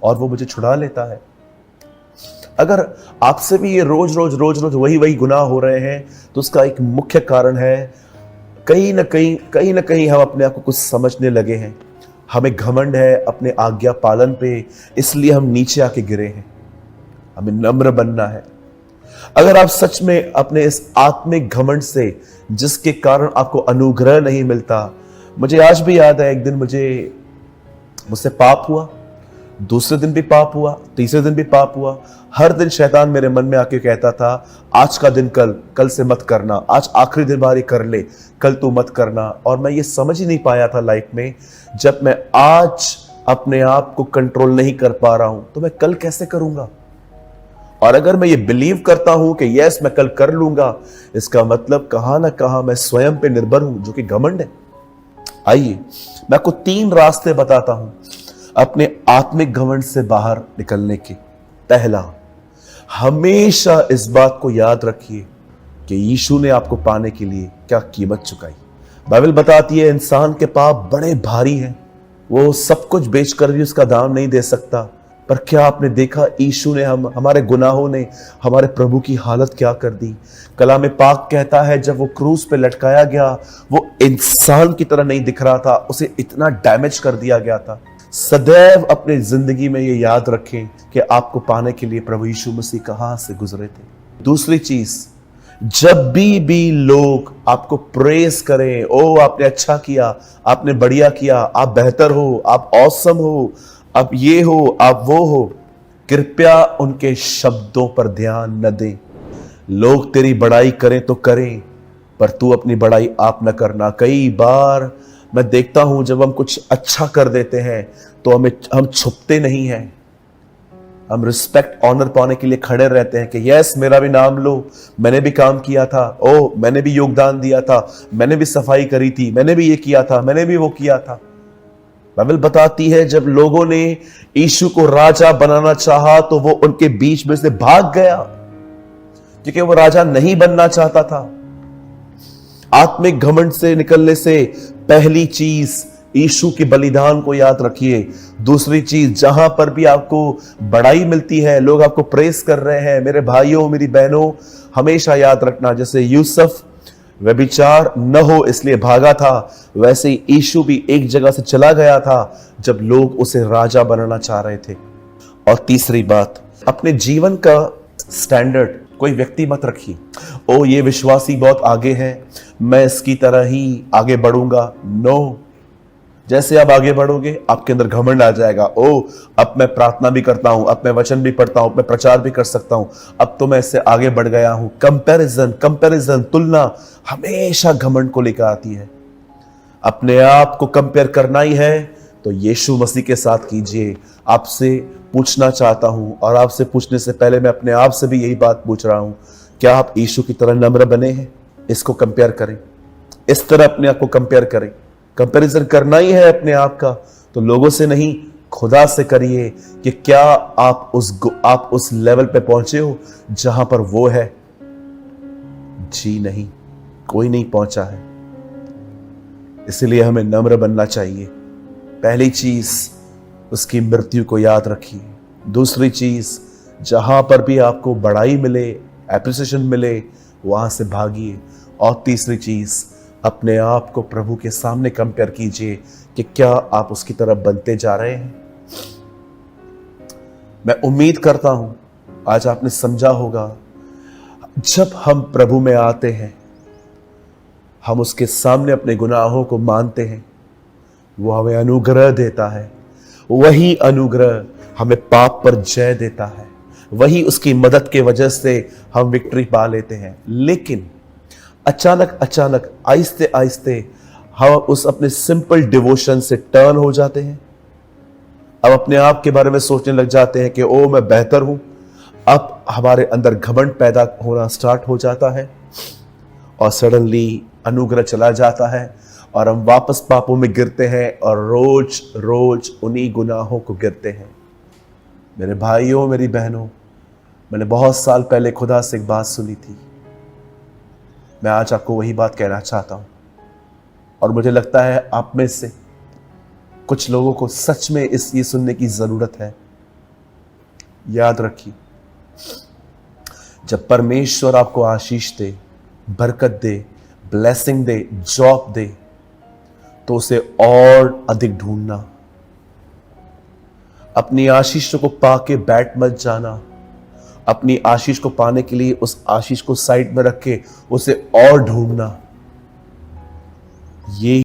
और वो मुझे छुड़ा लेता है। अगर आपसे भी ये रोज रोज रोज रोज वही वही गुनाह हो रहे हैं तो उसका एक मुख्य कारण है, कहीं ना कहीं हम अपने आप को कुछ समझने लगे हैं। हमें घमंड है अपने आज्ञा पालन पे, इसलिए हम नीचे आके गिरे हैं। हमें नम्र बनना है। अगर आप सच में अपने इस आत्मिक घमंड से, जिसके कारण आपको अनुग्रह नहीं मिलता, मुझे आज भी याद है एक दिन मुझसे पाप हुआ, दूसरे दिन भी पाप हुआ, तीसरे दिन भी पाप हुआ। हर दिन शैतान मेरे मन में आके कहता था, आज का दिन कल से मत करना, आज आखिरी दिन बारी कर ले, कल तू मत करना। और मैं ये समझ ही नहीं पाया था लाइफ में, जब मैं आज अपने आप को कंट्रोल नहीं कर पा रहा हूं तो मैं कल कैसे करूंगा। और अगर मैं ये बिलीव करता हूं कि यस मैं कल कर लूंगा, इसका मतलब कहां ना कहां मैं स्वयं पे निर्भर हूं, जो कि घमंड है। आइए मैं आपको 3 रास्ते बताता हूं अपने आत्मिक घमंड से बाहर निकलने के। पहला, हमेशा इस बात को याद रखिए कि यीशु ने आपको पाने के लिए क्या कीमत चुकाई। बाइबल बताती है इंसान के पाप बड़े भारी हैं, वो सब कुछ बेचकर भी उसका दाम नहीं दे सकता। पर क्या आपने देखा यीशु ने हमारे गुनाहों ने हमारे प्रभु की हालत क्या कर दी। कलाम पाक कहता है जब वो क्रूस पे लटकाया गया, वो इंसान की तरह नहीं दिख रहा था, उसे इतना डैमेज कर दिया गया था। सदैव अपनी जिंदगी में ये याद रखें कि आपको पाने के लिए प्रभु यीशु मसीह कहां से गुजरे थे। दूसरी चीज, जब भी लोग आपको प्रेज करें, ओ आपने अच्छा किया, आपने बढ़िया किया, आप बेहतर हो, आप ऑसम हो, आप ये हो, आप वो हो, कृपया उनके शब्दों पर ध्यान न दें। लोग तेरी बड़ाई करें तो करें, पर तू अपनी बड़ाई आप न करना। कई बार मैं देखता हूं जब हम कुछ अच्छा कर देते हैं तो हम छुपते नहीं हैं, हम रिस्पेक्ट ऑनर पाने के लिए खड़े रहते हैं कि यस मेरा भी नाम लो, मैंने भी काम किया था, ओ मैंने भी योगदान दिया था, मैंने भी सफाई करी थी, मैंने भी ये किया था, मैंने भी वो किया था। बाइबल बताती है जब लोगों ने यीशु को राजा बनाना चाहा तो वो उनके बीच में से भाग गया, क्योंकि वो राजा नहीं बनना चाहता था। आत्मिक घमंड से निकलने से पहली चीज यीशु के बलिदान को याद रखिए। दूसरी चीज, जहां पर भी आपको बड़ाई मिलती है, लोग आपको प्रेस कर रहे हैं, मेरे भाइयों मेरी बहनों, हमेशा याद रखना जैसे यूसुफ व्यभिचार न हो इसलिए भागा था, वैसे ही यीशु भी एक जगह से चला गया था जब लोग उसे राजा बनाना चाह रहे थे। और तीसरी बात, अपने जीवन का स्टैंडर्ड कोई व्यक्ति मत रखिए, ओ ये विश्वासी बहुत आगे है, मैं इसकी तरह ही आगे बढ़ूंगा। नो, जैसे आप आगे बढ़ोगे आपके अंदर घमंड आ जाएगा। ओ अब मैं प्रार्थना भी करता हूं, अब मैं वचन भी पढ़ता हूं, अब मैं प्रचार भी कर सकता हूं, अब तो मैं इससे आगे बढ़ गया हूं। कंपैरिजन तुलना हमेशा घमंड को लेकर आती है। अपने आप को कंपेयर करना ही है तो यीशु मसीह के साथ कीजिए। आपसे पूछना चाहता हूं, और आपसे पूछने से पहले मैं अपने आप से भी यही बात पूछ रहा हूं, क्या आप यीशु की तरह नम्र बने हैं? इसको कंपेयर करें, इस तरह अपने आप को कंपेयर करें। कंपैरिजन करना ही है अपने आप का तो लोगों से नहीं, खुदा से करिए कि क्या आप उस लेवल पे पहुंचे हो जहां पर वो है। जी नहीं, कोई नहीं पहुंचा है। इसलिए हमें नम्र बनना चाहिए। पहली चीज, उसकी मृत्यु को याद रखिए। दूसरी चीज, जहां पर भी आपको बड़ाई मिले, एप्रिसिएशन मिले, वहां से भागिए। और तीसरी चीज, अपने आप को प्रभु के सामने कंपेयर कीजिए कि क्या आप उसकी तरफ बनते जा रहे हैं। मैं उम्मीद करता हूं आज आपने समझा होगा, जब हम प्रभु में आते हैं, हम उसके सामने अपने गुनाहों को मानते हैं, वो हमें अनुग्रह देता है। वही अनुग्रह हमें पाप पर जय देता है, वही उसकी मदद के वजह से हम विक्ट्री पा लेते हैं। लेकिन अचानक आहिस्ते आहिस्ते हम उस अपने सिंपल डिवोशन से टर्न हो जाते हैं। अब अपने आप के बारे में सोचने लग जाते हैं कि ओ मैं बेहतर हूं। अब हमारे अंदर घमंड पैदा होना स्टार्ट हो जाता है और सडनली अनुग्रह चला जाता है और हम वापस पापों में गिरते हैं और रोज रोज उन्हीं गुनाहों को गिरते हैं। मेरे भाइयों मेरी बहनों, मैंने बहुत साल पहले खुदा से एक बात सुनी थी। मैं आज आपको वही बात कहना चाहता हूं और मुझे लगता है आप में से कुछ लोगों को सच में ये सुनने की जरूरत है। याद रखिए, जब परमेश्वर आपको आशीष दे, बरकत दे, ब्लेसिंग दे, जॉब दे, तो उसे और अधिक ढूंढना। अपनी आशीष को पाके बैठ मत जाना। अपनी आशीष को पाने के लिए उस आशीष को साइड में रख के उसे और ढूंढना। ये